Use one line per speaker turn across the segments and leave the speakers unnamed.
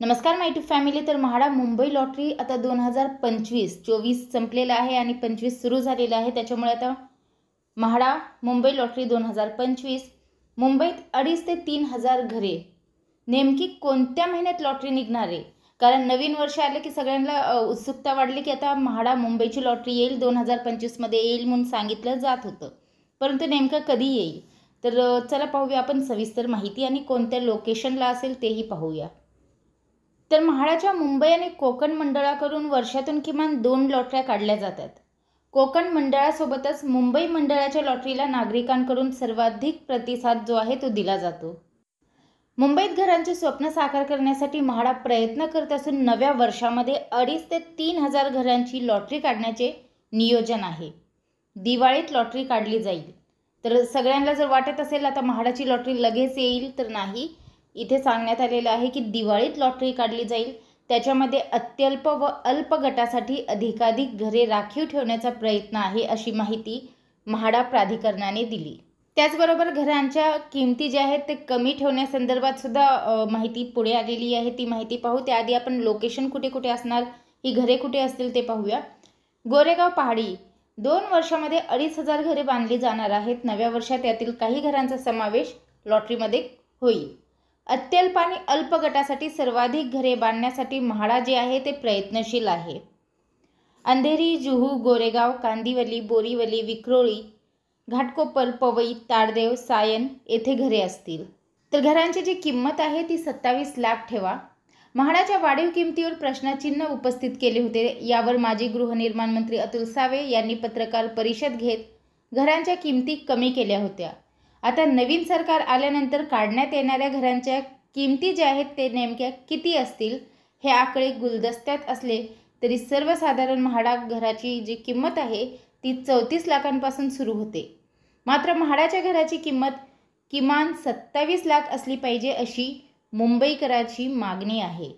नमस्कार माय to family. तर MHADA Mumbai lottery आता 2025-24 संपलेला आहे आणि 25 सुरू झालेला आहे। त्याच्यामुळे आता म्हाडा मुंबई लॉटरी 2025 मुंबईत 2.5 ते 3 हजार घरे नेमकी कोणत्या महिन्यात लॉटरी निघणार आहे? कारण नवीन वर्ष आले की सगळ्यांना उत्सुकता वाढली की आता म्हाडा मुंबईची लॉटरी येईल, 2025 मध्ये येईल म्हणून सांगितलं जात होतं, परंतु नेमकं कधी येईल? तर चला पाहूया आपण सविस्तर माहिती आणि कोणत्या लोकेशनला असेल तेही पाहूया। तर म्हाडाच्या मुंबई आणि कोकण मंडळाकडून वर्षातून किमान 2 लॉटऱ्या काढल्या जातात। कोकण मंडळासोबतच मुंबई मंडळाच्या लॉटरीला नागरिकांकडून सर्वाधिक प्रतिसाद जो आहे तो दिला जातो। मुंबईत घरांचे स्वप्न साकार करण्यासाठी म्हाडा प्रयत्न करत असून नव्या वर्षामध्ये 2.5 ते 3 हजार घरांची लॉटरी काढण्याचे नियोजन आहे। दिवाळीत लॉटरी काढली जाईल। तर सगळ्यांना जर वाटत असेल आता म्हाडाची लॉटरी लगेच येईल, तर नाही। इथे सांगण्यात आलेलं आहे की दिवाळीत लॉटरी काढली जाईल। त्याच्यामध्ये अत्यल्प व अल्प गटासाठी अधिकाधिक घरे राखीव ठेवण्याचा प्रयत्न आहे, अशी माहिती म्हाडा प्राधिकरणाने दिली। त्याचबरोबर घरांच्या किमती ज्या आहेत ते कमी ठेवण्यासंदर्भात सुद्धा माहिती पुढे आलेली आहे। ती माहिती पाहू त्याआधी आपण लोकेशन कुठे कुठे असणार, ही घरे कुठे असतील ते पाहूया। गोरेगाव पहाडी 2 वर्षामध्ये 2.5 हजार घरे बांधली जाणार आहेत। नव्या वर्षात यातील काही घरांचा समावेश लॉटरीमध्ये होईल। अत्यल्प आणि अल्प गटासाठी सर्वाधिक घरे बांधण्यासाठी म्हाडा जे आहे ते प्रयत्नशील आहे। अंधेरी, जुहू, गोरेगाव, कांदिवली, बोरीवली, विक्रोळी, घाटकोपर, पवई, ताडदेव, सायन येथे घरे असतील। तर घरांची जी किंमत आहे ती 27 लाख ठेवा। म्हाडाच्या वाढीव किमतीवर प्रश्नचिन्ह उपस्थित केले होते। यावर माजी गृहनिर्माण मंत्री अतुल सावे यांनी पत्रकार परिषद घेत घरांच्या किमती कमी केल्या होत्या। आता नवीन सरकार आल्यानंतर काढण्यात येणाऱ्या घरांच्या किमती ज्या आहेत ते नेमक्या किती असतील हे आकडे गुलदस्त्यात असले तरी सर्वसाधारण म्हाडा घराची जी किंमत आहे ती 34 लाखांपासून सुरू होते। मात्र म्हाडाच्या घराची किंमत किमान 27 लाख असली पाहिजे अशी मुंबईकरांची मागणी आहे।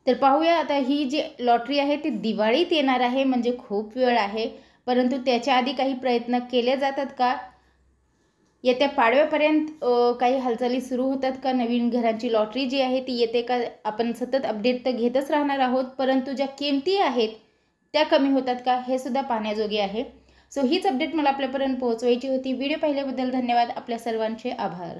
तर पाहूया आता ही जी लॉटरी आहे ती दिवाळीत येणार आहे, म्हणजे खूप वेळ आहे, परंतु त्याच्या आधी काही प्रयत्न केले जातात का? येत्या पाडव्यापर्यंत काही हालचाली सुरू होतात का? नवीन घरांची लॉटरी जी आहे ती येते का? आपण सतत अपडेट तर घेतच राहणार आहोत, परंतु ज्या किमती आहेत त्या कमी होतात का हे सुद्धा पाहण्याजोगे आहे। सो हीच अपडेट मला आपल्यापर्यंत पोहोचवायची होती। व्हिडिओ पाहिल्याबद्दल धन्यवाद। आपल्या सर्वांचे आभार।